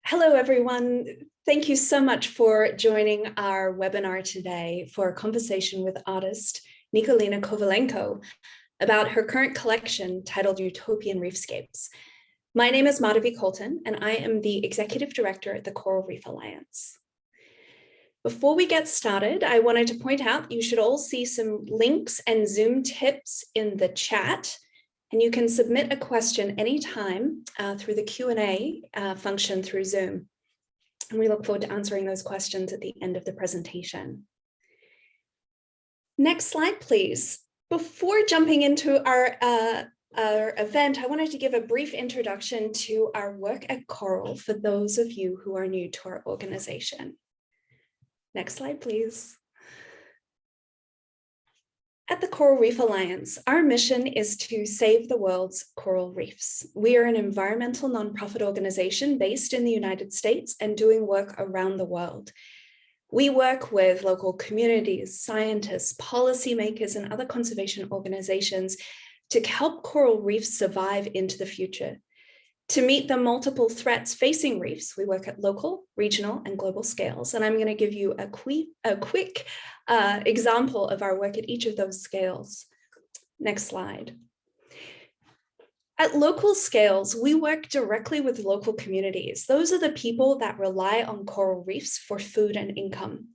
Hello, everyone. Thank you so much for joining our webinar today for a conversation with artist Nikolina Kovalenko about her current collection titled Utopian Reefscapes. My name is Madhavi Colton, and I am the Executive Director at the Coral Reef Alliance. Before we get started, I wanted to point out you should all see some links and Zoom tips in the chat. And you can submit a question anytime through the Q&A function through Zoom. And we look forward to answering those questions at the end of the presentation. Next slide, please. Before jumping into our event, I wanted to give a brief introduction to our work at Coral for those of you who are new to our organization. Next slide, please. At the Coral Reef Alliance, our mission is to save the world's coral reefs. We are an environmental nonprofit organization based in the United States and doing work around the world. We work with local communities, scientists, policymakers, and other conservation organizations to help coral reefs survive into the future. To meet the multiple threats facing reefs, we work at local, regional, and global scales. And I'm going to give you a quick example of our work at each of those scales. Next slide. At local scales, we work directly with local communities. Those are the people that rely on coral reefs for food and income.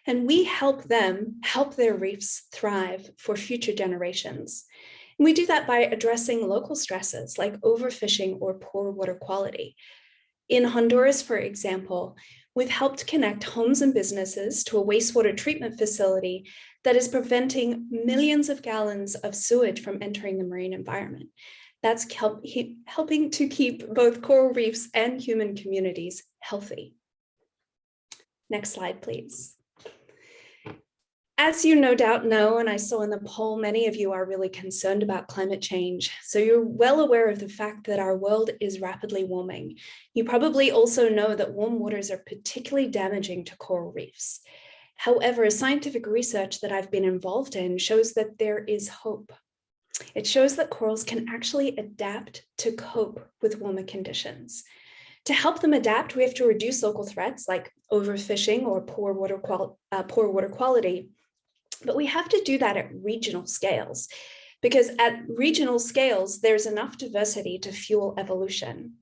And we help them help their reefs thrive for future generations. We do that by addressing local stresses like overfishing or poor water quality. In Honduras, for example, we've helped connect homes and businesses to a wastewater treatment facility that is preventing millions of gallons of sewage from entering the marine environment. That's helping to keep both coral reefs and human communities healthy. Next slide, please. As you no doubt know, and I saw in the poll, many of you are really concerned about climate change. So you're well aware of the fact that our world is rapidly warming. You probably also know that warm waters are particularly damaging to coral reefs. However, scientific research that I've been involved in shows that there is hope. It shows that corals can actually adapt to cope with warmer conditions. To help them adapt, we have to reduce local threats like overfishing or poor water quality. But we have to do that at regional scales, because at regional scales, there's enough diversity to fuel evolution.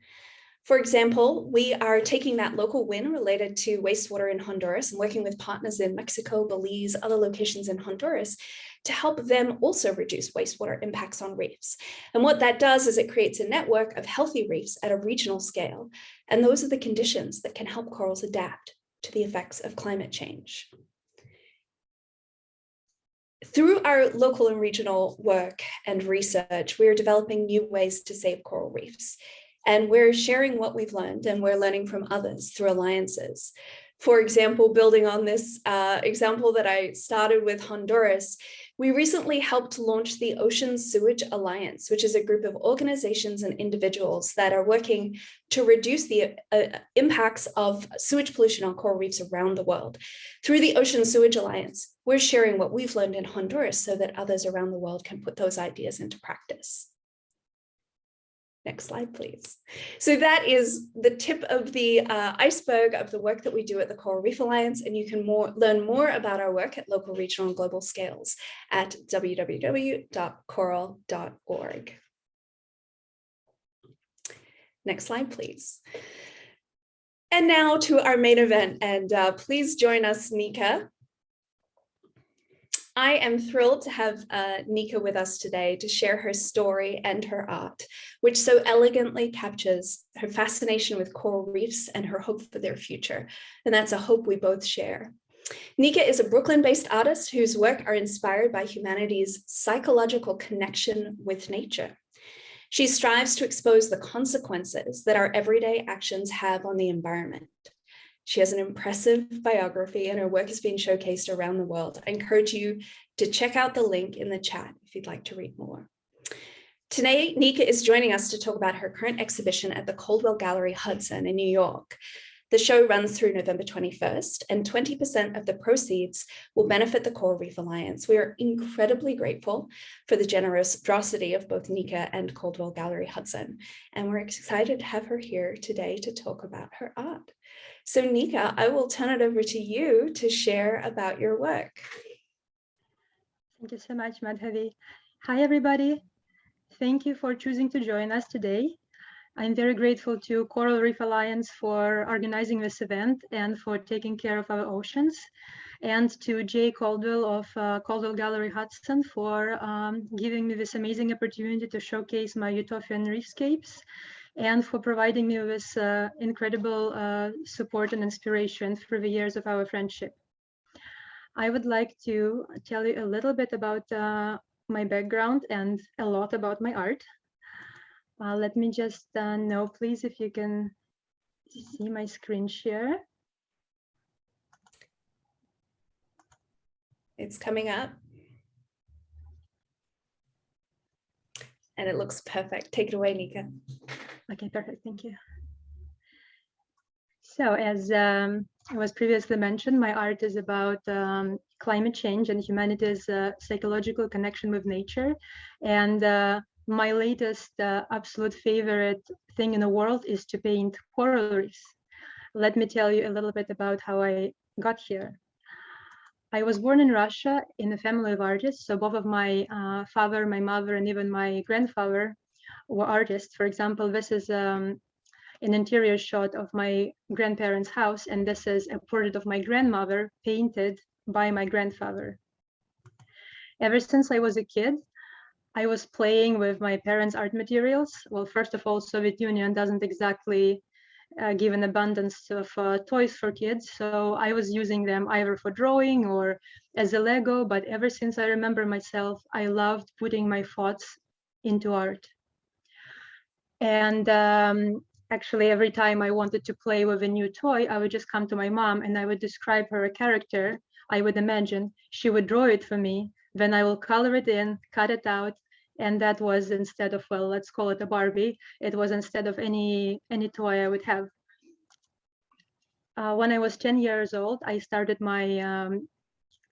For example, we are taking that local win related to wastewater in Honduras and working with partners in Mexico, Belize, other locations in Honduras to help them also reduce wastewater impacts on reefs. And what that does is it creates a network of healthy reefs at a regional scale. And those are the conditions that can help corals adapt to the effects of climate change. Through our local and regional work and research, we're developing new ways to save coral reefs. And we're sharing what we've learned, and we're learning from others through alliances. For example, building on this example that I started with Honduras, we recently helped launch the Ocean Sewage Alliance, which is a group of organizations and individuals that are working to reduce the impacts of sewage pollution on coral reefs around the world. Through the Ocean Sewage Alliance, we're sharing what we've learned in Honduras so that others around the world can put those ideas into practice. Next slide, please. So that is the tip of the iceberg of the work that we do at the Coral Reef Alliance, and you can learn more about our work at local, regional, and global scales at www.coral.org. Next slide, please. And now to our main event, and please join us, Nika. I am thrilled to have Nika with us today to share her story and her art, which so elegantly captures her fascination with coral reefs and her hope for their future. And that's a hope we both share. Nika is a Brooklyn-based artist whose work are inspired by humanity's psychological connection with nature. She strives to expose the consequences that our everyday actions have on the environment. She has an impressive biography, and her work is being showcased around the world. I encourage you to check out the link in the chat if you'd like to read more. Today, Nika is joining us to talk about her current exhibition at the Caldwell Gallery Hudson in New York. The show runs through November 21st, and 20% of the proceeds will benefit the Coral Reef Alliance. We are incredibly grateful for the generosity of both Nika and Caldwell Gallery Hudson, and we're excited to have her here today to talk about her art. So Nika, I will turn it over to you to share about your work. Thank you so much, Madhavi. Hi, everybody. Thank you for choosing to join us today. I'm very grateful to Coral Reef Alliance for organizing this event and for taking care of our oceans, and to Jay Caldwell of Caldwell Gallery Hudson for giving me this amazing opportunity to showcase my Utopian Reefscapes, and for providing me with incredible support and inspiration through the years of our friendship. I would like to tell you a little bit about my background and a lot about my art. Let me just know, please, if you can see my screen share. It's coming up. And it looks perfect. Take it away, Nika. Okay, perfect. Thank you. So as was previously mentioned, my art is about climate change and humanity's psychological connection with nature. And my latest absolute favorite thing in the world is to paint coral reefs. Let me tell you a little bit about how I got here. I was born in Russia in a family of artists. So both of my father, my mother, and even my grandfather were artists. For example, this is an interior shot of my grandparents' house, and this is a portrait of my grandmother painted by my grandfather. Ever since I was a kid, I was playing with my parents' art materials. Well, first of all, Soviet Union doesn't exactly give an abundance of toys for kids, so I was using them either for drawing or as a Lego, but ever since I remember myself, I loved putting my thoughts into art. And actually, every time I wanted to play with a new toy, I would just come to my mom and I would describe her a character I would imagine. She would draw it for me, then I will color it in, cut it out, and that was instead of, well, let's call it a Barbie, it was instead of any toy I would have. When I was 10 years old, I started my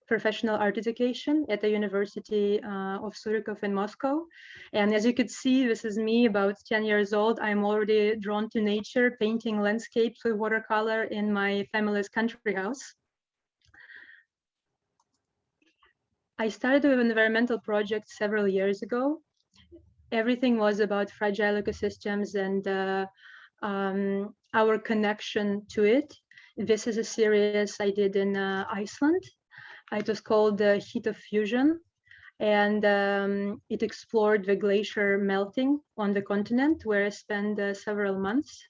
professional art education at the University of Surikov in Moscow. And as you could see, this is me about 10 years old. I'm already drawn to nature, painting landscapes with watercolor in my family's country house. I started with environmental projects several years ago. Everything was about fragile ecosystems and our connection to it. This is a series I did in Iceland. It was called the Heat of Fusion, and it explored the glacier melting on the continent, where I spent several months.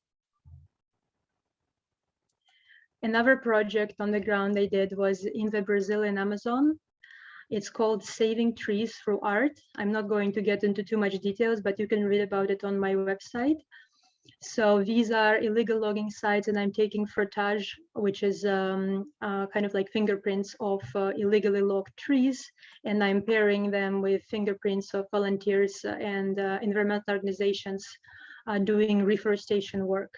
Another project on the ground I did was in the Brazilian Amazon. It's called Saving Trees Through Art. I'm not going to get into too much details, but you can read about it on my website. So these are illegal logging sites, and I'm taking frottage, which is kind of like fingerprints of illegally logged trees, and I'm pairing them with fingerprints of volunteers and environmental organizations doing reforestation work.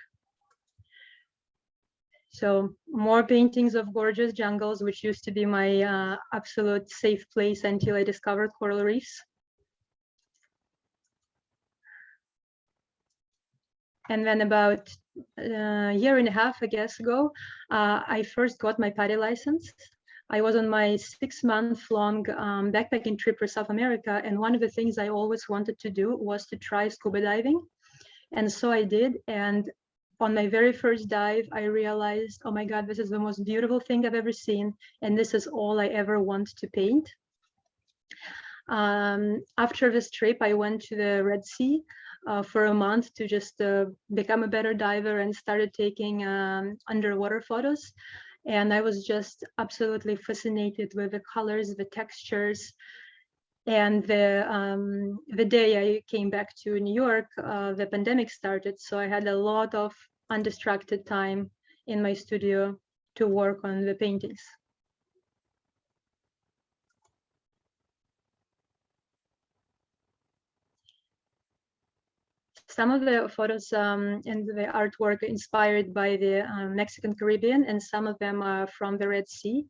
So more paintings of gorgeous jungles, which used to be my absolute safe place until I discovered coral reefs. And then about a year and a half, I guess, ago, I first got my PADI license. I was on my 6-month-long backpacking trip for South America, and one of the things I always wanted to do was to try scuba diving. And so I did, and on my very first dive, I realized, oh my God, this is the most beautiful thing I've ever seen, and this is all I ever want to paint. After this trip, I went to the Red Sea for a month to just become a better diver, and started taking underwater photos. And I was just absolutely fascinated with the colors, the textures. And the day I came back to New York, the pandemic started. So I had a lot of undistracted time in my studio to work on the paintings. Some of the photos and the artwork are inspired by the Mexican Caribbean, and some of them are from the Red Sea.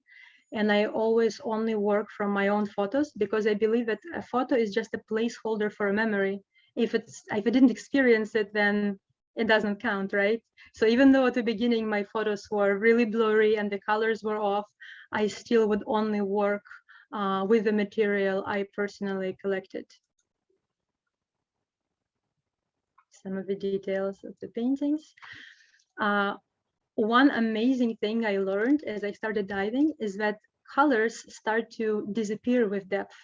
And I always only work from my own photos because I believe that a photo is just a placeholder for a memory. If I didn't experience it, then it doesn't count, right? So even though at the beginning my photos were really blurry and the colors were off, I still would only work with the material I personally collected. Some of the details of the paintings. One amazing thing I learned as I started diving is that colors start to disappear with depth.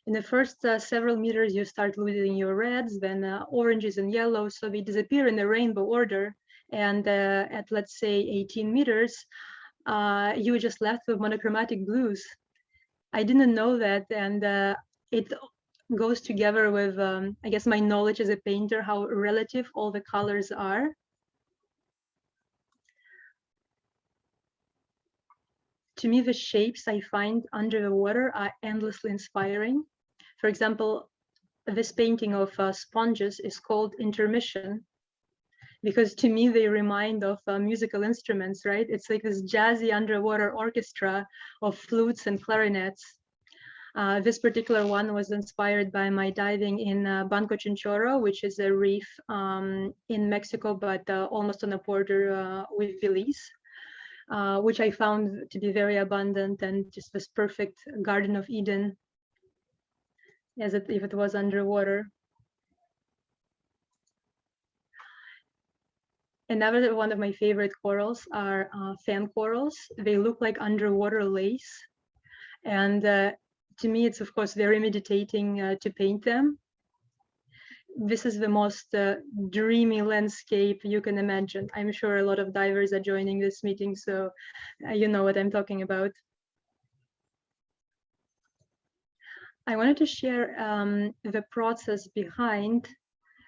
In the first several meters, you start losing your reds, then oranges and yellows, so they disappear in the rainbow order. And at, let's say, 18 meters, you were just left with monochromatic blues. I didn't know that, and it goes together with, I guess, my knowledge as a painter, how relative all the colors are. To me, the shapes I find under the water are endlessly inspiring. For example, this painting of sponges is called Intermission, because to me, they remind of musical instruments, right? It's like this jazzy underwater orchestra of flutes and clarinets. This particular one was inspired by my diving in Banco Chinchorro, which is a reef in Mexico, but almost on the border with Belize. Which I found to be very abundant and just this perfect Garden of Eden, as if it was underwater. Another one of my favorite corals are fan corals. They look like underwater lace. And to me, it's of course very meditating to paint them. This is the most dreamy landscape you can imagine. I'm sure a lot of divers are joining this meeting, so you know what I'm talking about. I wanted to share the process behind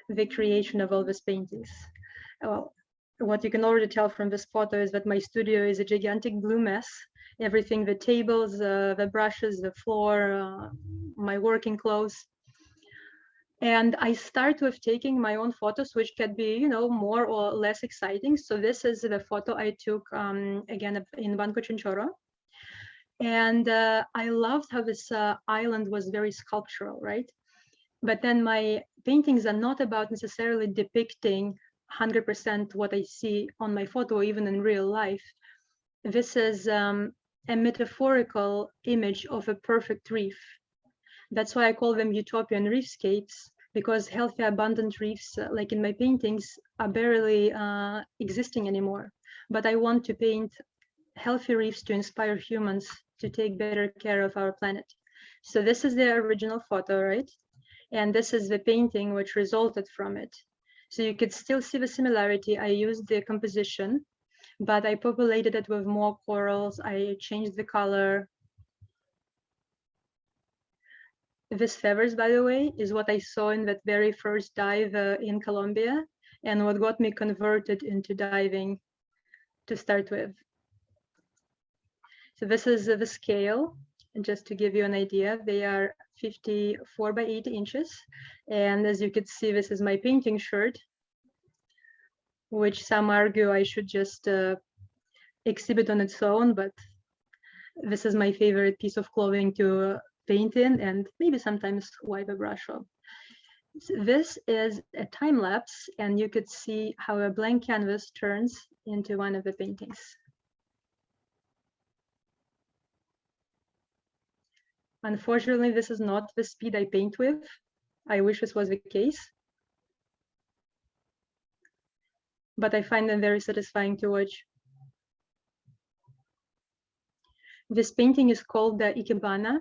the creation of all these paintings. Well, what you can already tell from this photo is that my studio is a gigantic blue mess. Everything, the tables, the brushes, the floor, my working clothes. And I start with taking my own photos, which can be, you know, more or less exciting. So this is the photo I took again in Banco Chinchorro. And I loved how this island was very sculptural, right? But then my paintings are not about necessarily depicting 100% what I see on my photo, or even in real life. This is a metaphorical image of a perfect reef. That's why I call them Utopian reefscapes, because healthy, abundant reefs, like in my paintings, are barely existing anymore. But I want to paint healthy reefs to inspire humans to take better care of our planet. So this is the original photo, right? And this is the painting which resulted from it. So you could still see the similarity. I used the composition, but I populated it with more corals. I changed the color. This feathers, by the way, is what I saw in that very first dive in Colombia, and what got me converted into diving to start with. So this is the scale, and just to give you an idea, they are 54 by 80 inches. And as you can see, this is my painting shirt, which some argue I should just exhibit on its own, but this is my favorite piece of clothing to paint in, and maybe sometimes wipe a brush off. So this is a time lapse, and you could see how a blank canvas turns into one of the paintings. Unfortunately, this is not the speed I paint with. I wish this was the case. But I find them very satisfying to watch. This painting is called the Ikebana.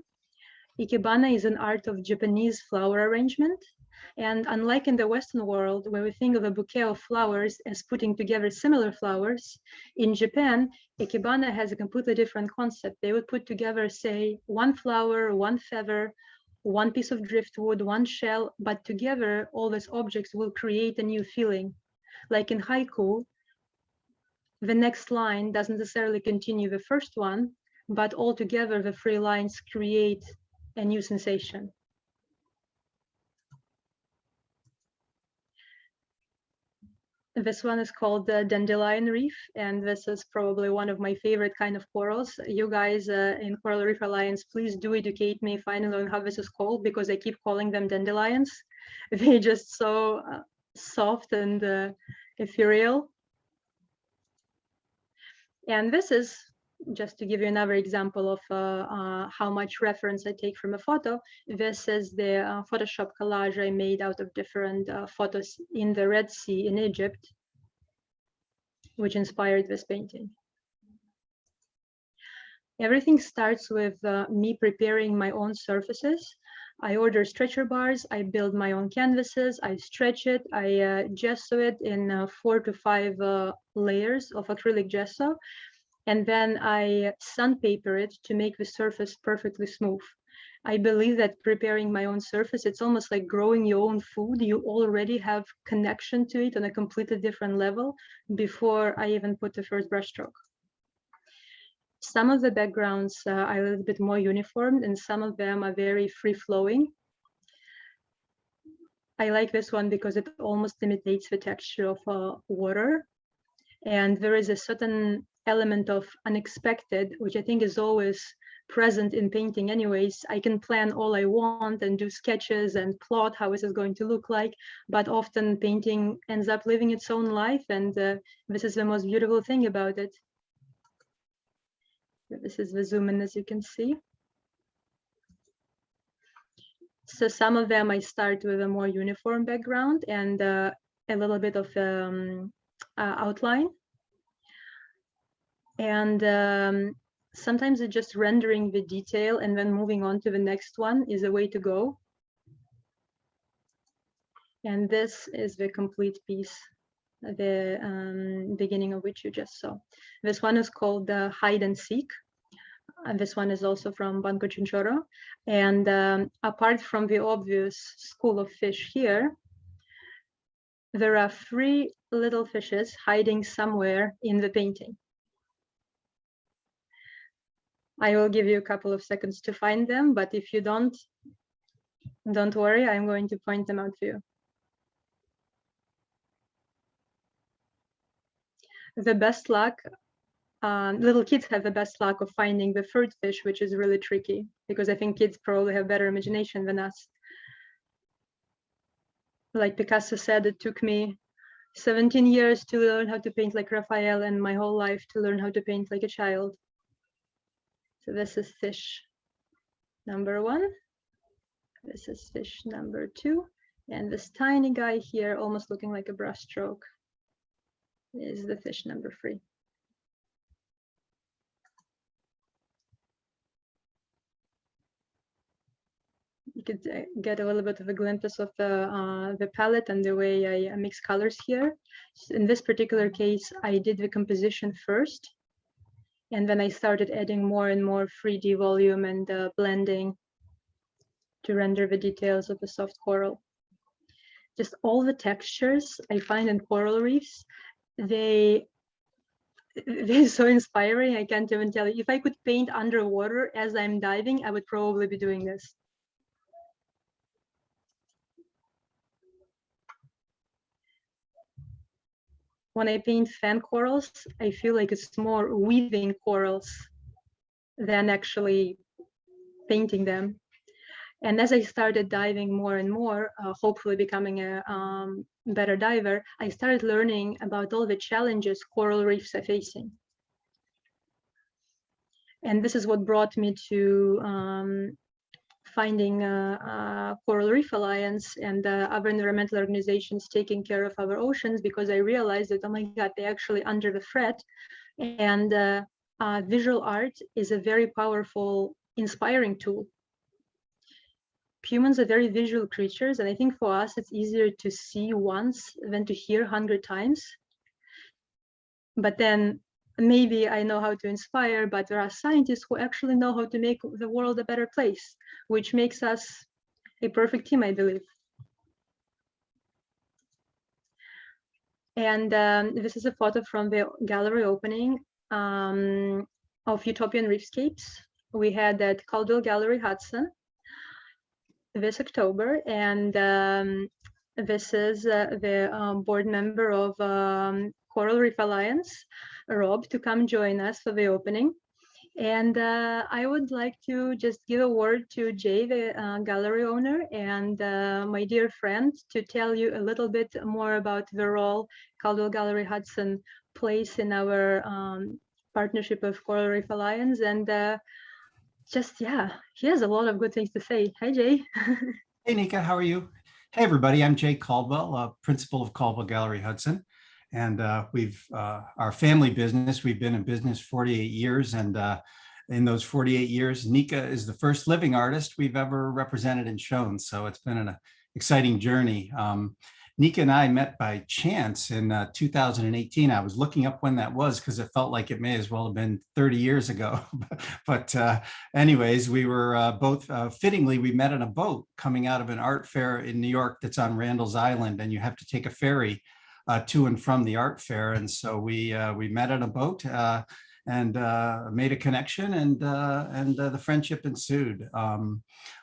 Ikebana is an art of Japanese flower arrangement. And unlike in the Western world, where we think of a bouquet of flowers as putting together similar flowers, in Japan, Ikebana has a completely different concept. They would put together, say, one flower, one feather, one piece of driftwood, one shell, but together, all these objects will create a new feeling. Like in haiku, the next line doesn't necessarily continue the first one, but altogether the three lines create a new sensation. This one is called the Dandelion Reef, and this is probably one of my favorite kind of corals. You guys in Coral Reef Alliance, please do educate me finally on how this is called, because I keep calling them dandelions. They're just so soft and ethereal. And this is, just to give you another example of how much reference I take from a photo, this is the Photoshop collage I made out of different photos in the Red Sea in Egypt, which inspired this painting. Everything starts with me preparing my own surfaces. I order stretcher bars, I build my own canvases, I stretch it, I gesso it in 4 to 5 layers of acrylic gesso. And then I sandpaper it to make the surface perfectly smooth. I believe that preparing my own surface, it's almost like growing your own food. You already have connection to it on a completely different level before I even put the first brushstroke. Some of the backgrounds are a little bit more uniform, and some of them are very free-flowing. I like this one because it almost imitates the texture of water. And there is a certain element of unexpected, which I think is always present in painting anyways. I can plan all I want and do sketches and plot how this is going to look like, but often painting ends up living its own life, and this is the most beautiful thing about it. This is the zoom in, as you can see. So some of them I start with a more uniform background and a little bit of outline. And sometimes it's just rendering the detail and then moving on to the next one is a way to go. And this is the complete piece, the beginning of which you just saw. This one is called Hide and Seek. And this one is also from Banco Chinchorro. And apart from the obvious school of fish here, there are 3 little fishes hiding somewhere in the painting. I will give you a couple of seconds to find them, but if you don't worry, I'm going to point them out for you. The best luck, little kids have the best luck of finding the 3rd fish, which is really tricky, because I think kids probably have better imagination than us. Like Picasso said, it took me 17 years to learn how to paint like Raphael, and my whole life to learn how to paint like a child. So this is fish number 1. This is fish number 2. And this tiny guy here, almost looking like a brushstroke, is the fish number 3. You could get a little bit of a glimpse of the palette and the way I mix colors here. In this particular case, I did the composition first, and then I started adding more and more 3D volume and blending to render the details of the soft coral. Just all the textures I find in coral reefs, they're so inspiring. I can't even tell you. If I could paint underwater as I'm diving, I would probably be doing this. When I paint fan corals, I feel like it's more weaving corals than actually painting them. And as I started diving more and more, hopefully becoming a better diver, I started learning about all the challenges coral reefs are facing. And this is what brought me to finding Coral Reef Alliance and other environmental organizations taking care of our oceans, because I realized that, oh my God, they're actually under the threat. And visual art is a very powerful, inspiring tool. Humans are very visual creatures, and I think for us, it's easier to see once than to hear 100 times. But then maybe I know how to inspire, but there are scientists who actually know how to make the world a better place, which makes us a perfect team, I believe. And this is a photo from the gallery opening of Utopian Reefscapes. We had at Caldwell Gallery Hudson this October, and This is the board member of Coral Reef Alliance, Rob, to come join us for the opening. And I would like to just give a word to Jay, the gallery owner, and my dear friend, to tell you a little bit more about the role Caldwell Gallery Hudson plays in our partnership of Coral Reef Alliance. And yeah, he has a lot of good things to say. Hi, Jay. Hey, Nika, how are you? Hey, everybody, I'm Jay Caldwell, principal of Caldwell Gallery Hudson. And our family business, we've been in business 48 years. And in those 48 years, Nika is the first living artist we've ever represented and shown. So it's been an exciting journey. Nika and I met by chance in 2018. I was looking up when that was because it felt like it may as well have been 30 years ago. But anyways, we were both, fittingly, we met on a boat coming out of an art fair in New York that's on Randall's Island, and you have to take a ferry to and from the art fair. And so we met on a boat and made a connection, and the friendship ensued.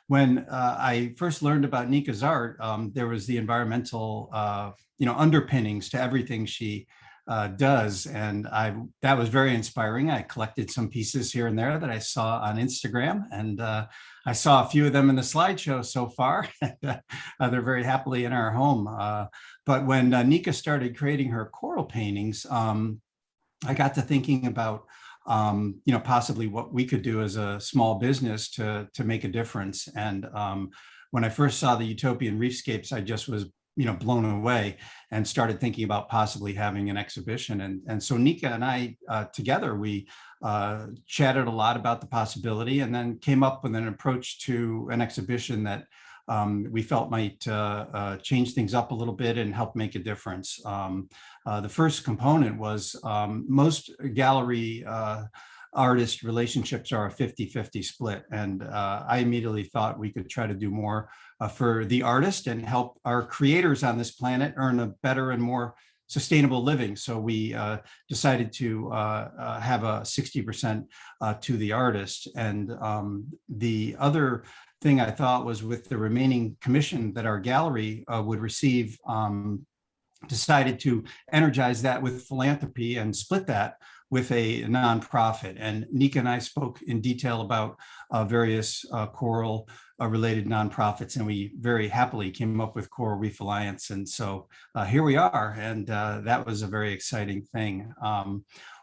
When I first learned about Nika's art, there was the environmental, underpinnings to everything she does, and that was very inspiring. I collected some pieces here and there that I saw on Instagram, and I saw a few of them in the slideshow so far. They're very happily in our home. But when Nika started creating her coral paintings, I got to thinking about possibly what we could do as a small business to make a difference. And when I first saw the Utopian Reefscapes, I just was blown away and started thinking about possibly having an exhibition. And so Nika and I together, we chatted a lot about the possibility, and then came up with an approach to an exhibition that we felt might change things up a little bit and help make a difference. The first component was most gallery artist relationships are a 50-50 split. And I immediately thought we could try to do more for the artist and help our creators on this planet earn a better and more sustainable living. So we decided to have a 60% to the artist. And the other thing I thought was, with the remaining commission that our gallery would receive, decided to energize that with philanthropy and split that with a nonprofit. And Nika and I spoke in detail about various coral related nonprofits, and we very happily came up with Coral Reef Alliance. And so here we are, and that was a very exciting thing.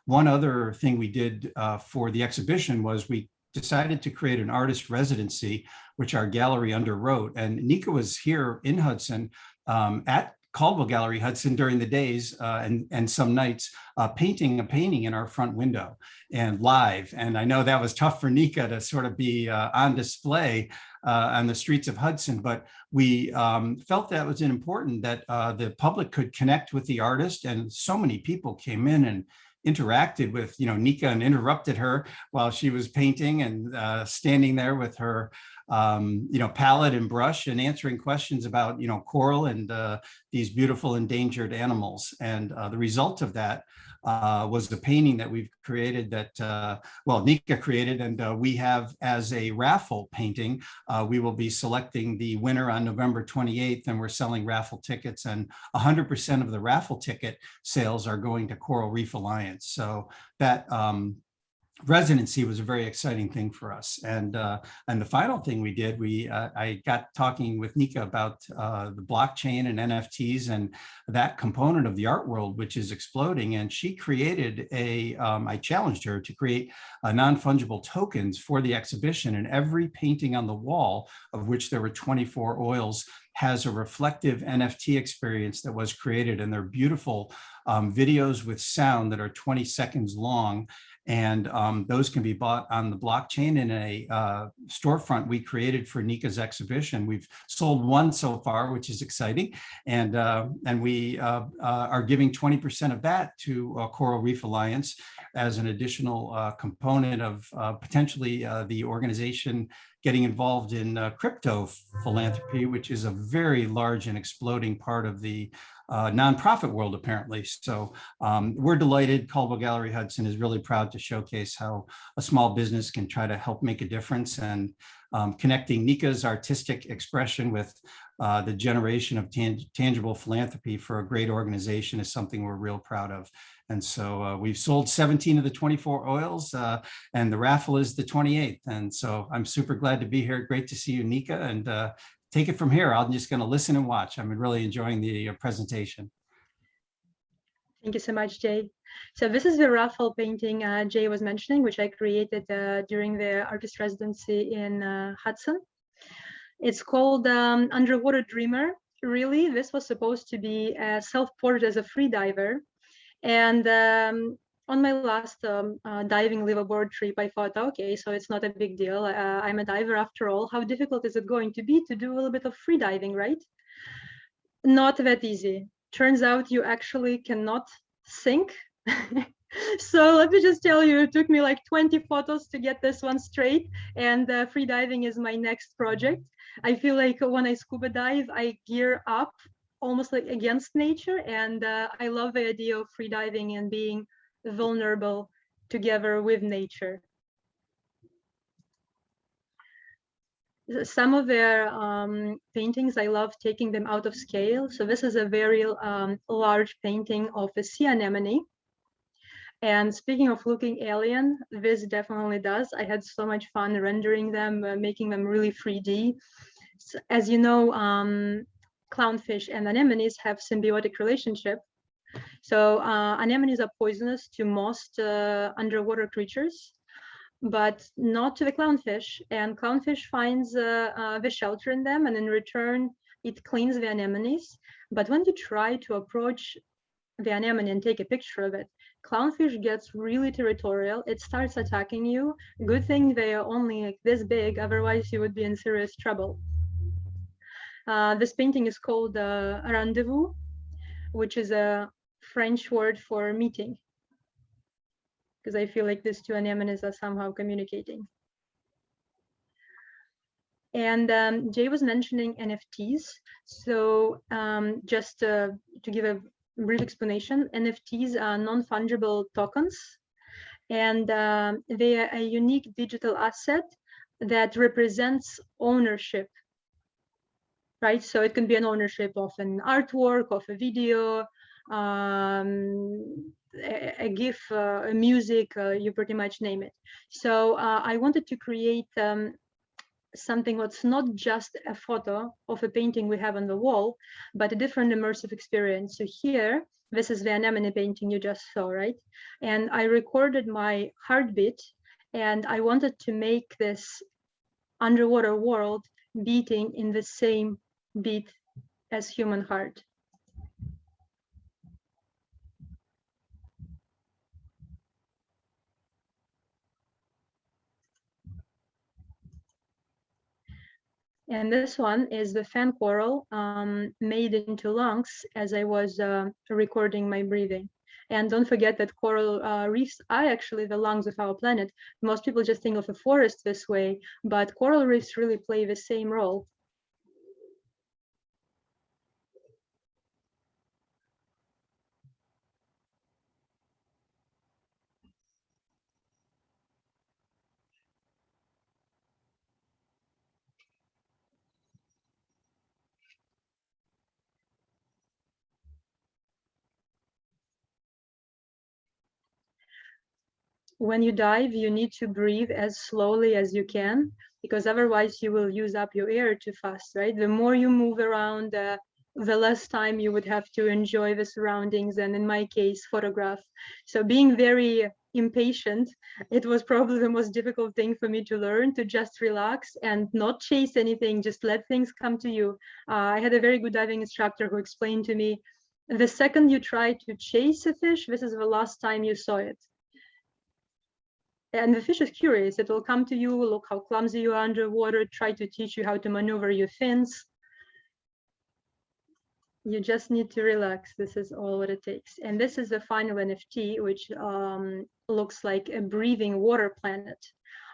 One other thing we did for the exhibition was we decided to create an artist residency, which our gallery underwrote. And Nika was here in Hudson at Caldwell Gallery Hudson during the days and some nights painting a painting in our front window and live. And I know that was tough for Nika to sort of be on display on the streets of Hudson, but we felt that was important, that the public could connect with the artist. And so many people came in and interacted with Nika and interrupted her while she was painting, and standing there with her palette and brush and answering questions about coral and these beautiful endangered animals. And the result of that was the painting that we've created, that Nika created, and we have as a raffle painting. We will be selecting the winner on November 28th, and we're selling raffle tickets, and 100% of the raffle ticket sales are going to Coral Reef Alliance. So that residency was a very exciting thing for us. And the final thing we did, I got talking with Nika about the blockchain and NFTs and that component of the art world, which is exploding. And she created I challenged her to create non-fungible tokens for the exhibition, and every painting on the wall, of which there were 24 oils, has a reflective NFT experience that was created. And they're beautiful videos with sound that are 20 seconds long. And those can be bought on the blockchain in a storefront we created for Nika's exhibition. We've sold one so far, which is exciting. And we are giving 20% of that to Coral Reef Alliance as an additional component of potentially the organization getting involved in crypto philanthropy, which is a very large and exploding part of the nonprofit world, apparently. So we're delighted. Caldwell Gallery Hudson is really proud to showcase how a small business can try to help make a difference, and connecting Nika's artistic expression with the generation of tangible philanthropy for a great organization is something we're real proud of. And so we've sold 17 of the 24 oils, and the raffle is the 28th. And so I'm super glad to be here. Great to see you, Nika, and take it from here. I'm just going to listen and watch. I'm really enjoying the presentation. Thank you so much, Jay. So this is the raffle painting Jay was mentioning, which I created during the Artist Residency in Hudson. It's called Underwater Dreamer. Really, this was supposed to be a self-portrait as a freediver. And on my last diving liveaboard trip, I thought, okay, so it's not a big deal. I'm a diver after all. How difficult is it going to be to do a little bit of freediving, right? Not that easy. Turns out you actually cannot sink. So let me just tell you, it took me like 20 photos to get this one straight, and freediving is my next project. I feel like when I scuba dive, I gear up almost like against nature, and I love the idea of freediving and being vulnerable together with nature. Some of their paintings, I love taking them out of scale. So this is a very large painting of the sea anemone. And speaking of looking alien, this definitely does. I had so much fun rendering them, making them really 3D. So, as you know, clownfish and anemones have symbiotic relationship. So anemones are poisonous to most underwater creatures, but not to the clownfish. And clownfish finds the shelter in them, and in return, it cleans the anemones. But when you try to approach the anemone and take a picture of it, clownfish gets really territorial. It starts attacking you. Good thing they are only like this big, otherwise you would be in serious trouble. This painting is called Rendezvous, which is a French word for meeting, because I feel like these two anemones are somehow communicating. And Jay was mentioning NFTs. So just to give a brief explanation, NFTs are non-fungible tokens, and they are a unique digital asset that represents ownership, right? So it can be an ownership of an artwork, of a video, a GIF, a music, you pretty much name it. So I wanted to create something that's not just a photo of a painting we have on the wall, but a different immersive experience. So here, this is the anemone painting you just saw, right? And I recorded my heartbeat, and I wanted to make this underwater world beating in the same beat as human heart. And this one is the fan coral made into lungs as I was recording my breathing. And don't forget that coral reefs are actually the lungs of our planet. Most people just think of a forest this way, but coral reefs really play the same role. When you dive, you need to breathe as slowly as you can, because otherwise you will use up your air too fast, right? The more you move around, the less time you would have to enjoy the surroundings, and in my case, photograph. So being very impatient, it was probably the most difficult thing for me to learn, to just relax and not chase anything, just let things come to you. I had a very good diving instructor who explained to me, the second you try to chase a fish, this is the last time you saw it. And the fish is curious. It will come to you, look how clumsy you are underwater, try to teach you how to maneuver your fins. You just need to relax. This is all what it takes. And this is the final NFT, which looks like a breathing water planet.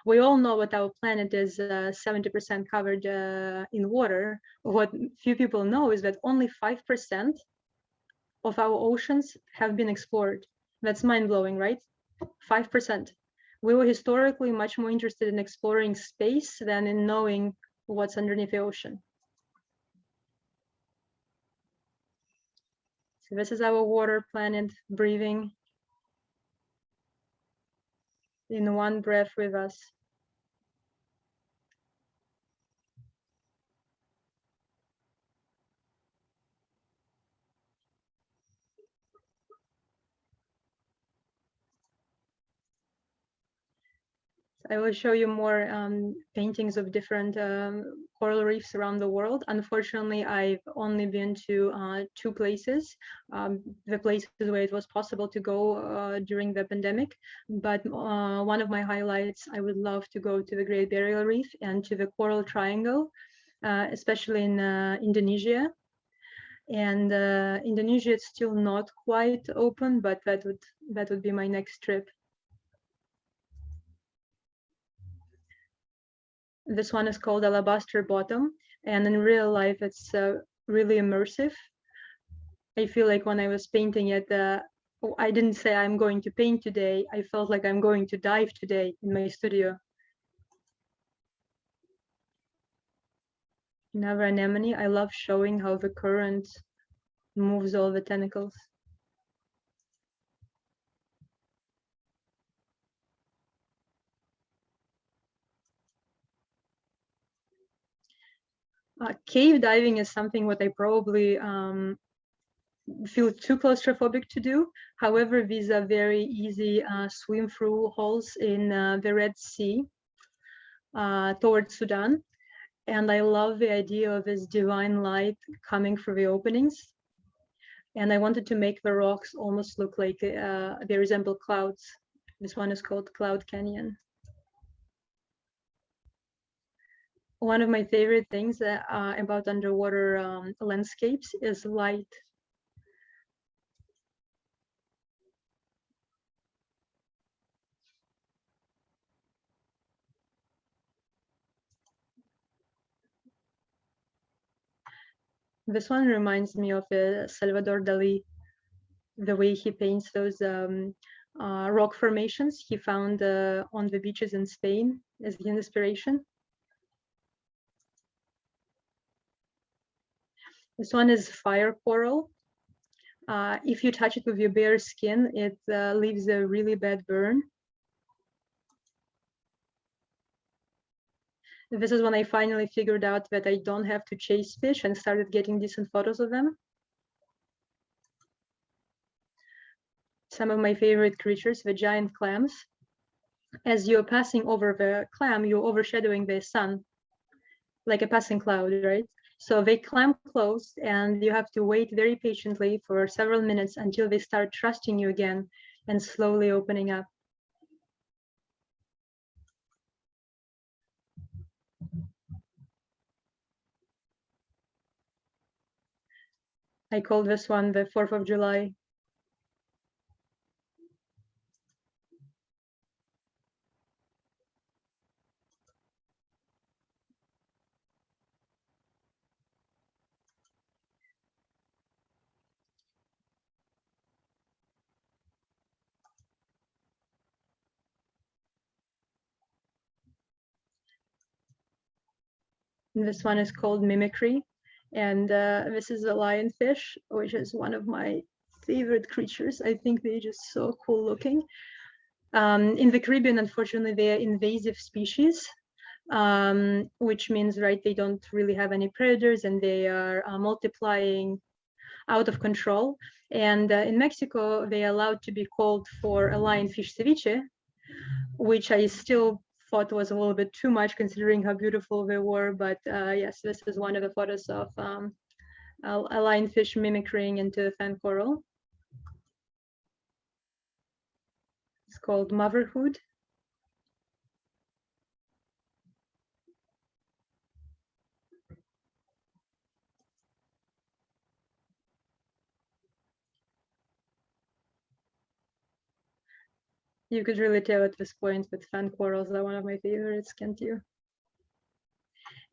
We all know what our planet is 70% covered in water. What few people know is that only 5% of our oceans have been explored. That's mind-blowing, right? 5%. We were historically much more interested in exploring space than in knowing what's underneath the ocean. So this is our water planet breathing in one breath with us. I will show you more paintings of different coral reefs around the world. Unfortunately, I've only been to 2 places, the places where it was possible to go during the pandemic. But one of my highlights, I would love to go to the Great Barrier Reef and to the Coral Triangle, especially in Indonesia. And Indonesia is still not quite open, but that would be my next trip. This one is called Alabaster Bottom, and in real life, it's really immersive. I feel like when I was painting it, I didn't say I'm going to paint today. I felt like I'm going to dive today in my studio. In our anemone, I love showing how the current moves all the tentacles. Cave diving is something what I probably feel too claustrophobic to do. However, these are very easy swim through holes in the Red Sea towards Sudan. And I love the idea of this divine light coming through the openings. And I wanted to make the rocks almost look like they resemble clouds. This one is called Cloud Canyon. One of my favorite things about underwater landscapes is light. This one reminds me of Salvador Dali, the way he paints those rock formations he found on the beaches in Spain as the inspiration. This one is fire coral. If you touch it with your bare skin, it leaves a really bad burn. This is when I finally figured out that I don't have to chase fish and started getting decent photos of them. Some of my favorite creatures, the giant clams. As you're passing over the clam, you're overshadowing the sun, like a passing cloud, right? So they clam close and you have to wait very patiently for several minutes until they start trusting you again and slowly opening up. I call this one the 4th of July. This one is called Mimicry. And this is a lionfish, which is one of my favorite creatures. I think they're just so cool looking. In the Caribbean, unfortunately, they are invasive species, which means, right, they don't really have any predators and they are multiplying out of control. And in Mexico, they are allowed to be called for a lionfish ceviche, which I still thought was a little bit too much considering how beautiful they were. But yes, this is one of the photos of a lionfish mimicrying into a fan coral. It's called motherhood. You could really tell at this point that fan corals are one of my favorites, can't you?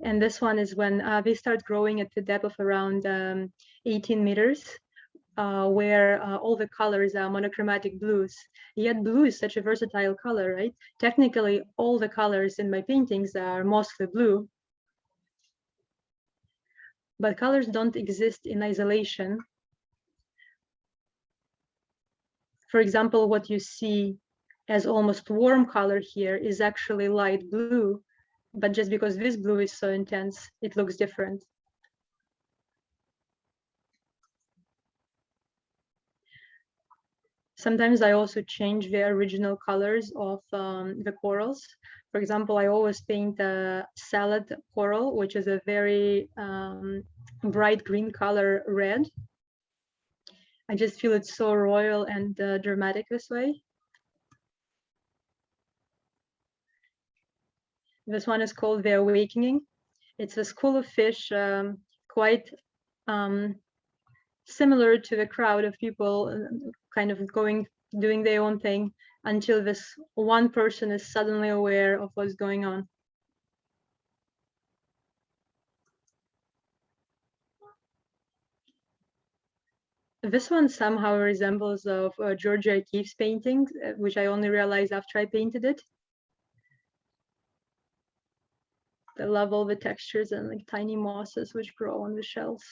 And this one is when they start growing at the depth of around 18 meters, where all the colors are monochromatic blues. Yet blue is such a versatile color, right? Technically, all the colors in my paintings are mostly blue. But colors don't exist in isolation. For example, what you see as almost warm color here is actually light blue, but just because this blue is so intense, it looks different. Sometimes I also change the original colors of the corals. For example, I always paint a salad coral, which is a very bright green color red. I just feel it's so royal and dramatic this way. This one is called The Awakening. It's a school of fish, quite similar to the crowd of people kind of doing their own thing until this one person is suddenly aware of what's going on. This one somehow resembles of Georgia O'Keeffe's painting, which I only realized after I painted it. I love all the textures and like tiny mosses which grow on the shells.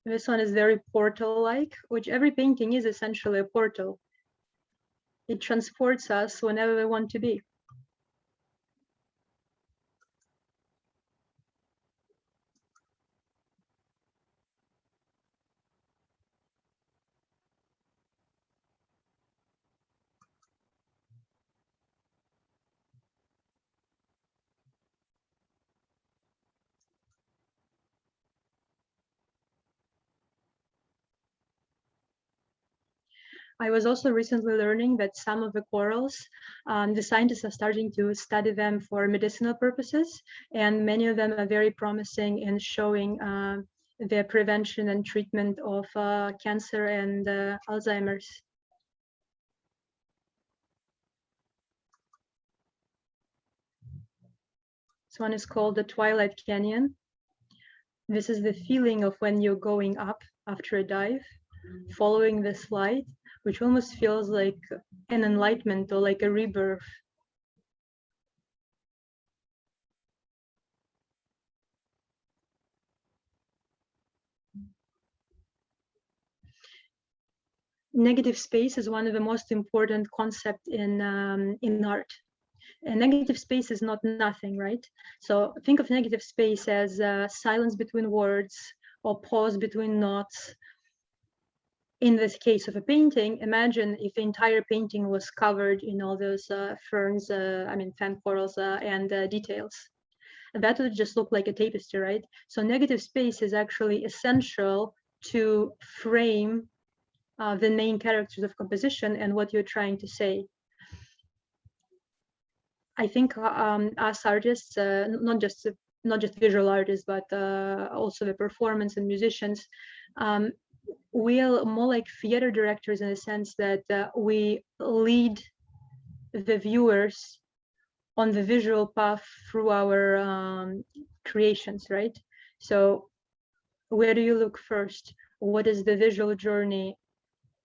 This one is very portal-like, which every painting is essentially a portal. It transports us whenever we want to be. I was also recently learning that some of the corals, the scientists are starting to study them for medicinal purposes, and many of them are very promising in showing the prevention and treatment of cancer and Alzheimer's. This one is called the Twilight Canyon. This is the feeling of when you're going up after a dive, following this light, which almost feels like an enlightenment or like a rebirth. Negative space is one of the most important concepts in art. A negative space is not nothing, right? So think of negative space as silence between words or pause between notes. In this case of a painting, imagine if the entire painting was covered in all those ferns, fan corals and details. That would just look like a tapestry, right? So negative space is actually essential to frame the main characters of composition and what you're trying to say. I think us artists, not just visual artists, but also the performance and musicians, we're more like theater directors in the sense that we lead the viewers on the visual path through our creations, right? So where do you look first? What is the visual journey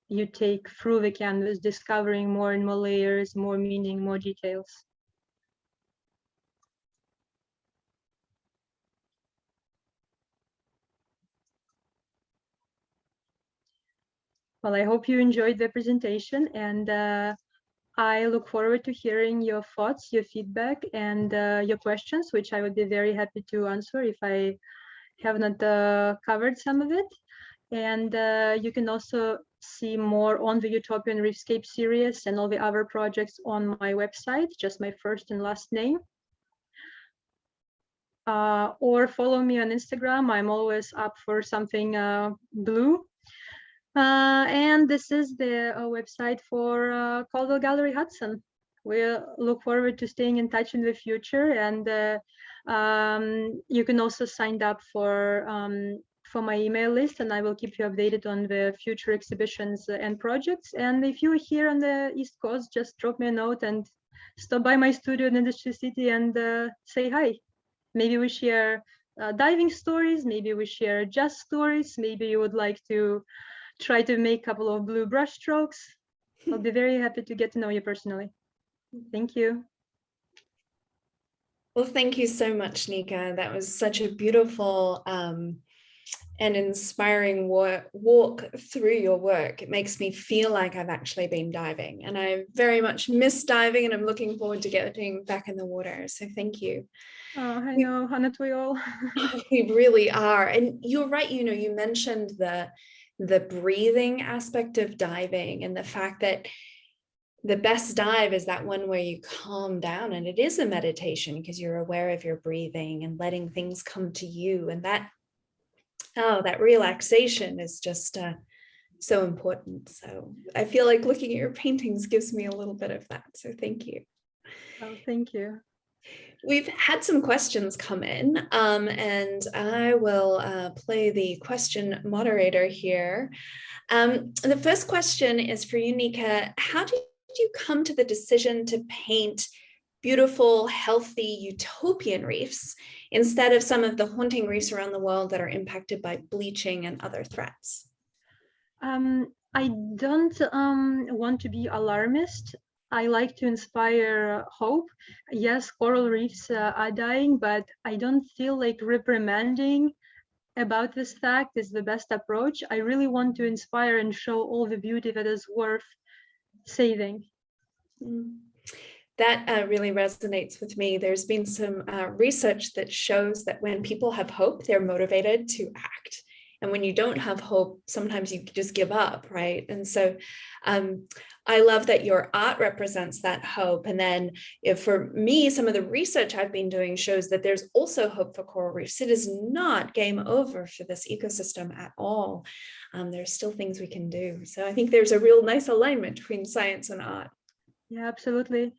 you take through the canvas, discovering more and more layers, more meaning, more details? Well, I hope you enjoyed the presentation, and I look forward to hearing your thoughts, your feedback, and your questions, which I would be very happy to answer if I have not covered some of it. And you can also see more on the Utopian Reefscape series and all the other projects on my website, just my first and last name. Or follow me on Instagram. I'm always up for something blue. And this is the website for Caldwell Gallery Hudson. We look forward to staying in touch in the future, and you can also sign up for my email list, and I will keep you updated on the future exhibitions and projects. And if you're here on the East Coast, just drop me a note and stop by my studio in Industry City and say hi. Maybe we share diving stories, maybe we share jazz stories, maybe you would like to try to make a couple of blue brush strokes. I'll be very happy to get to know you personally. Thank you. Well, thank you so much, Nika. That was such a beautiful and inspiring walk through your work. It makes me feel like I've actually been diving, and I very much miss diving, and I'm looking forward to getting back in the water. So thank you. Oh, I know, aren't we all? We really are. And you're right, you mentioned the breathing aspect of diving, and the fact that the best dive is that one where you calm down, and it is a meditation because you're aware of your breathing and letting things come to you. And that relaxation is just so important. So I feel like looking at your paintings gives me a little bit of that. So thank you. Oh, thank you. We've had some questions come in, and I will play the question moderator here. The first question is for you, Nika. How did you come to the decision to paint beautiful, healthy, utopian reefs instead of some of the haunting reefs around the world that are impacted by bleaching and other threats? I don't want to be alarmist. I like to inspire hope. Yes, coral reefs are dying, but I don't feel like reprimanding about this fact is the best approach. I really want to inspire and show all the beauty that is worth saving. That really resonates with me. There's been some research that shows that when people have hope, they're motivated to act. And when you don't have hope, sometimes you just give up, right? And so I love that your art represents that hope. And then for me, some of the research I've been doing shows that there's also hope for coral reefs. It is not game over for this ecosystem at all. There's still things we can do. So I think there's a real nice alignment between science and art. Yeah, absolutely.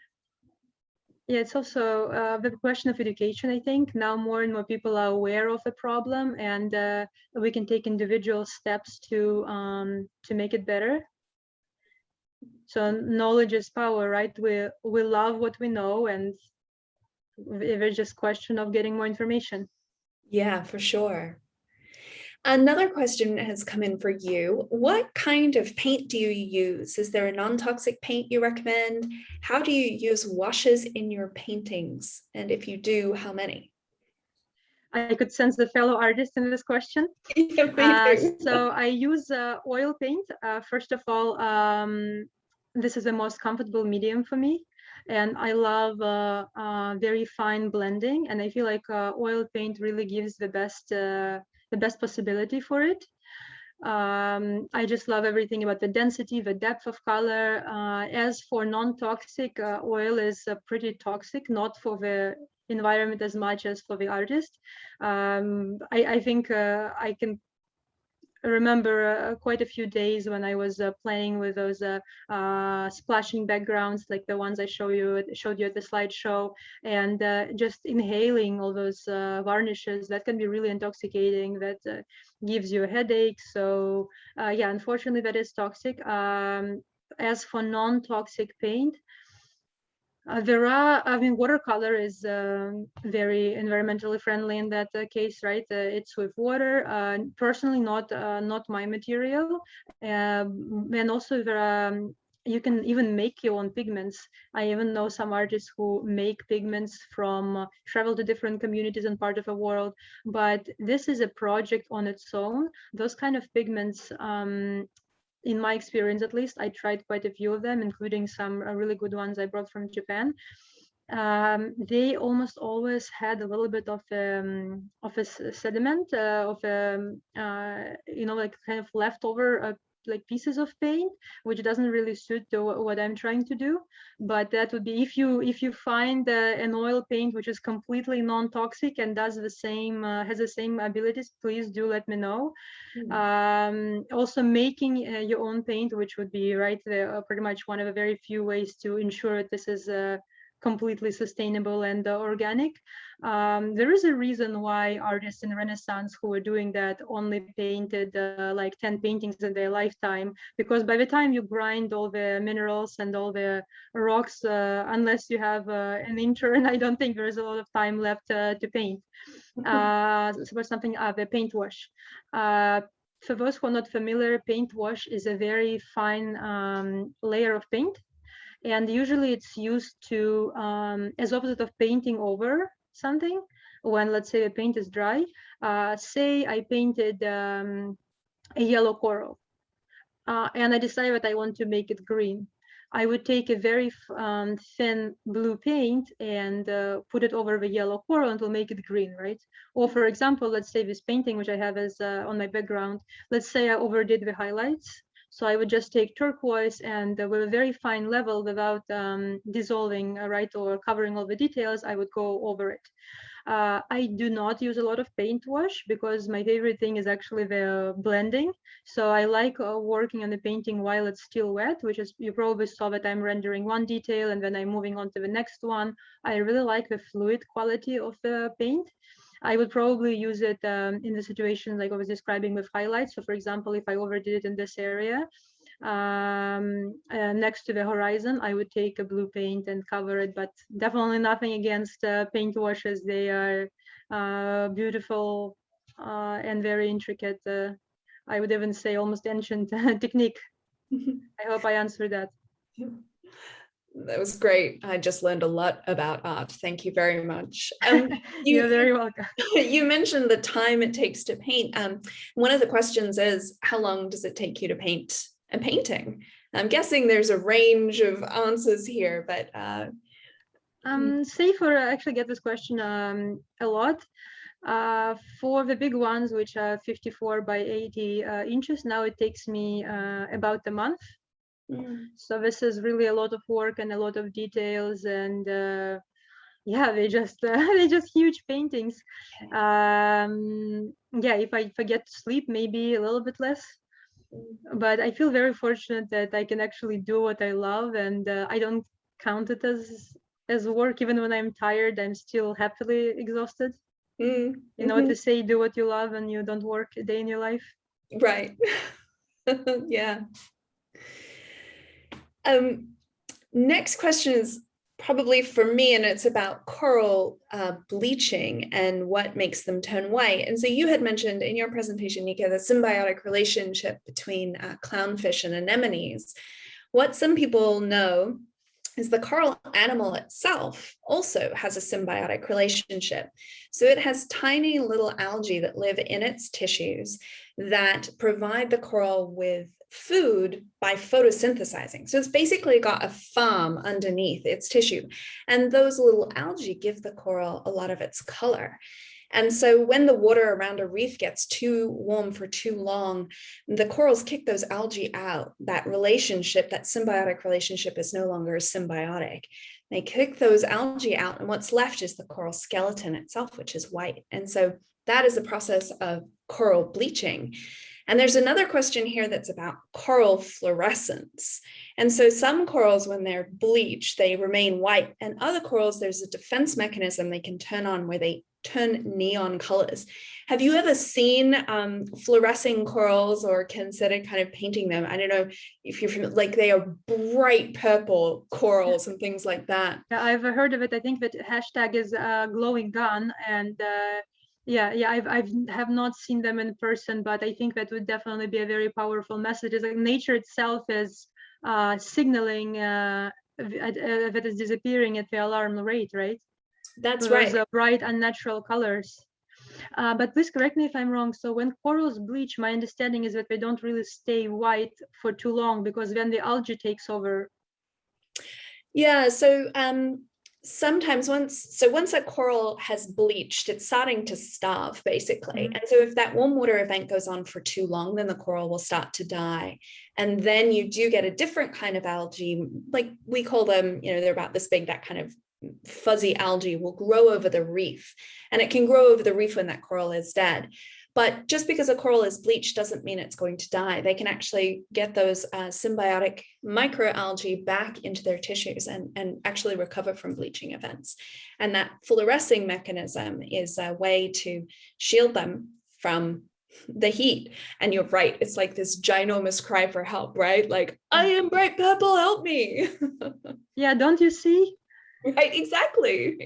Yeah, it's also the question of education. I think now more and more people are aware of the problem, and we can take individual steps to make it better. So knowledge is power, right? We love what we know, and it's just a question of getting more information. Yeah, for sure. Another question has come in for you. What kind of paint do you use? Is there a non-toxic paint you recommend? How do you use washes in your paintings? And if you do, how many? I could sense the fellow artist in this question. So I use oil paint. First of all, this is the most comfortable medium for me. And I love very fine blending. And I feel like oil paint really gives the best possibility for it. I just love everything about the density, the depth of color. As for non-toxic, oil is pretty toxic, not for the environment as much as for the artist. I think I can remember quite a few days when I was playing with those splashing backgrounds, like the ones I showed you at the slideshow, and just inhaling all those varnishes. That can be really intoxicating. That gives you a headache. So yeah, unfortunately, that is toxic. As for non-toxic paint, watercolor is very environmentally friendly in that case, right? It's with water. Personally, not my material. And also you can even make your own pigments. I even know some artists who make pigments from travel to different communities and part of the world. But this is a project on its own. Those kind of pigments, in my experience, at least, I tried quite a few of them, including some really good ones I brought from Japan. They almost always had a little bit of a sediment, like kind of leftover like pieces of paint, which doesn't really suit what I'm trying to do. But that would be if you find an oil paint which is completely non-toxic and does the same, has the same abilities, please do let me know. Also making your own paint, which would be pretty much one of the very few ways to ensure that this is completely sustainable and organic. There is a reason why artists in Renaissance who were doing that only painted like 10 paintings in their lifetime, because by the time you grind all the minerals and all the rocks, unless you have an intern, I don't think there's a lot of time left to paint. So something, the paint wash. For those who are not familiar, paint wash is a very fine layer of paint. And usually it's used to, as opposite of painting over, something when, let's say, the paint is dry. Say I painted a yellow coral, and I decided that I want to make it green. I would take a very thin blue paint and put it over the yellow coral and will make it green, right? Or for example, let's say this painting, which I have as on my background, let's say I overdid the highlights. So I would just take turquoise and with a very fine level without dissolving, right, or covering all the details, I would go over it. I do not use a lot of paint wash because my favorite thing is actually the blending. So I like working on the painting while it's still wet, which is, you probably saw that I'm rendering one detail and then I'm moving on to the next one. I really like the fluid quality of the paint. I would probably use it in the situation like I was describing with highlights. So for example, if I overdid it in this area, next to the horizon, I would take a blue paint and cover it, but definitely nothing against paint washes. They are beautiful and very intricate. I would even say almost ancient technique. I hope I answered that. That was great. I just learned a lot about art. Thank you very much. You're very welcome. You mentioned the time it takes to paint. One of the questions is, how long does it take you to paint a painting? I'm guessing there's a range of answers here, but Safer, I actually get this question a lot. For the big ones, which are 54 by 80 inches, now it takes me about a month. So this is really a lot of work and a lot of details, and yeah, they're just huge paintings. Yeah, if I get to sleep, maybe a little bit less. But I feel very fortunate that I can actually do what I love, and I don't count it as work. Even when I'm tired, I'm still happily exhausted. You know what to say, do what you love and you don't work a day in your life. Right. Yeah. Next question is probably for me, and it's about coral bleaching and what makes them turn white. And so you had mentioned in your presentation, Nika, the symbiotic relationship between clownfish and anemones. What some people know is the coral animal itself also has a symbiotic relationship. So it has tiny little algae that live in its tissues that provide the coral with food by photosynthesizing. So it's basically got a farm underneath its tissue. And those little algae give the coral a lot of its color. And so when the water around a reef gets too warm for too long, the corals kick those algae out. That relationship, that symbiotic relationship, is no longer symbiotic. They kick those algae out, and what's left is the coral skeleton itself, which is white. And so that is the process of coral bleaching. And there's another question here that's about coral fluorescence. And so some corals, when they're bleached, they remain white, and other corals, there's a defense mechanism they can turn on where they turn neon colors. Have you ever seen fluorescing corals or considered kind of painting them? I don't know if you're familiar, like they are bright purple corals and things like that. Yeah, I've heard of it. I think that hashtag is glowing gun, and I have not seen them in person, but I think that would definitely be a very powerful message. It's like nature itself is signaling that it's disappearing at the alarm rate, right? That's right. Those bright unnatural colors. But please correct me if I'm wrong. So when corals bleach, my understanding is that they don't really stay white for too long because then the algae takes over. Yeah, so sometimes once a coral has bleached, it's starting to starve basically. And so if that warm water event goes on for too long, then the coral will start to die. And then you do get a different kind of algae, like we call them, they're about this big, that kind of fuzzy algae will grow over the reef, and it can grow over the reef when that coral is dead. But just because a coral is bleached doesn't mean it's going to die. They can actually get those symbiotic microalgae back into their tissues and actually recover from bleaching events. And that fluorescing mechanism is a way to shield them from the heat. And you're right, it's like this ginormous cry for help, right? Like, I am bright purple, help me. Yeah, don't you see? Right, exactly.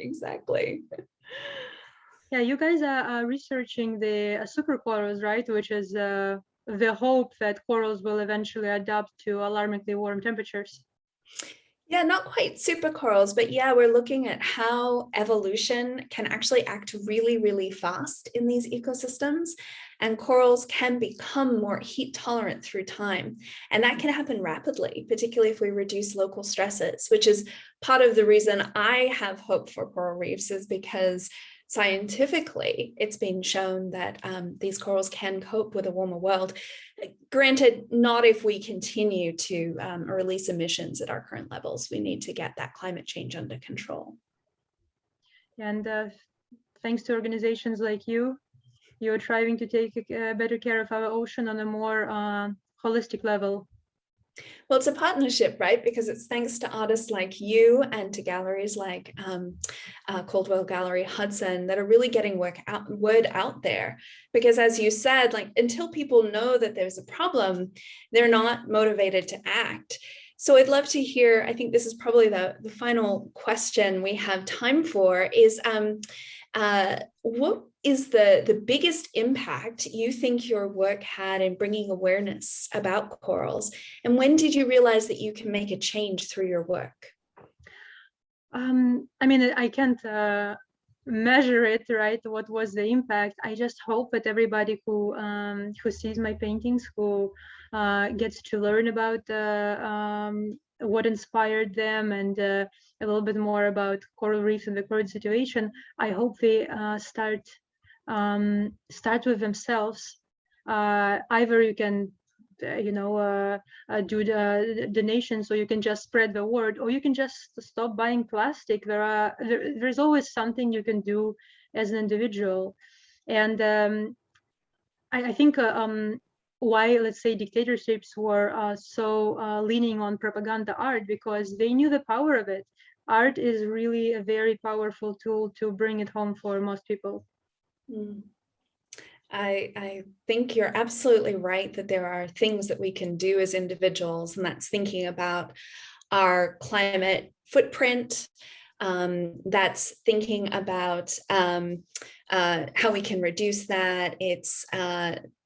Yeah, you guys are researching the supercorals, right? Which is the hope that corals will eventually adapt to alarmingly warm temperatures. Yeah, not quite super corals, but yeah, we're looking at how evolution can actually act really, really fast in these ecosystems. And corals can become more heat tolerant through time. And that can happen rapidly, particularly if we reduce local stresses, which is part of the reason I have hope for coral reefs, is because scientifically it's been shown that these corals can cope with a warmer world. Granted, not if we continue to release emissions at our current levels. We need to get that climate change under control. And thanks to organizations like you, you're trying to take better care of our ocean on a more holistic level. Well, it's a partnership, right? Because it's thanks to artists like you and to galleries like Caldwell Gallery Hudson that are really getting word out there. Because as you said, like until people know that there's a problem, they're not motivated to act. So I'd love to hear, I think this is probably the final question we have time for, is what is the biggest impact you think your work had in bringing awareness about corals? And when did you realize that you can make a change through your work? I mean, I can't measure it, right? What was the impact? I just hope that everybody who sees my paintings, who gets to learn about what inspired them and a little bit more about coral reefs and the current situation, I hope they start with themselves. Either you can do the donations, or you can just spread the word, or you can just stop buying plastic. There's always something you can do as an individual. And I think why, let's say, dictatorships were so leaning on propaganda art, because they knew the power of it. Art is really a very powerful tool to bring it home for most people. I think you're absolutely right that there are things that we can do as individuals, and that's thinking about our climate footprint. That's thinking about how we can reduce that. It's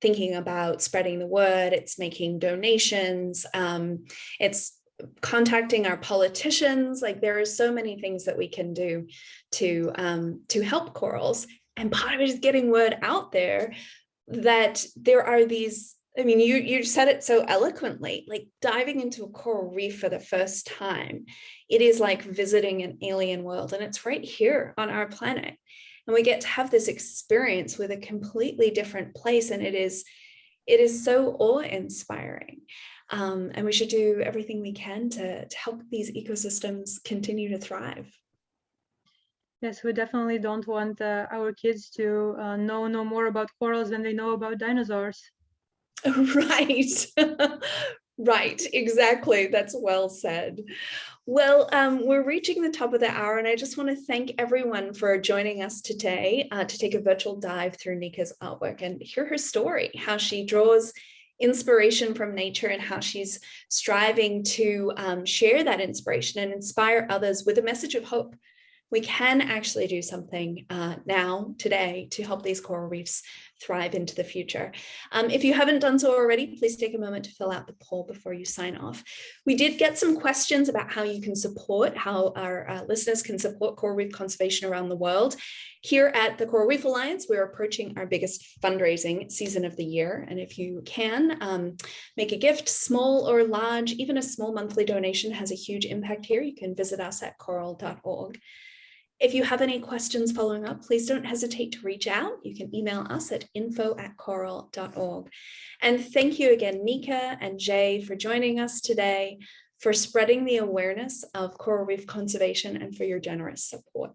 thinking about spreading the word. It's making donations. It's contacting our politicians. Like there are so many things that we can do to help corals. And part of it is getting word out there that there are these, I mean, you said it so eloquently, like diving into a coral reef for the first time. It is like visiting an alien world, and it's right here on our planet. And we get to have this experience with a completely different place. And it is so awe-inspiring. And we should do everything we can to help these ecosystems continue to thrive. Yes, we definitely don't want our kids to know no more about corals than they know about dinosaurs. Right. Right, exactly. That's well said. Well, we're reaching the top of the hour, and I just want to thank everyone for joining us today to take a virtual dive through Nika's artwork and hear her story, how she draws inspiration from nature and how she's striving to share that inspiration and inspire others with a message of hope. We can actually do something now, today, to help these coral reefs thrive into the future. If you haven't done so already, please take a moment to fill out the poll before you sign off. We did get some questions about how you can support, how our listeners can support coral reef conservation around the world. Here at the Coral Reef Alliance, we're approaching our biggest fundraising season of the year. And if you can make a gift, small or large, even a small monthly donation has a huge impact here. You can visit us at coral.org. If you have any questions following up, please don't hesitate to reach out. You can email us at info@coral.org. And thank you again, Nika and Jay, for joining us today, for spreading the awareness of coral reef conservation, and for your generous support.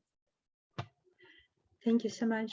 Thank you so much.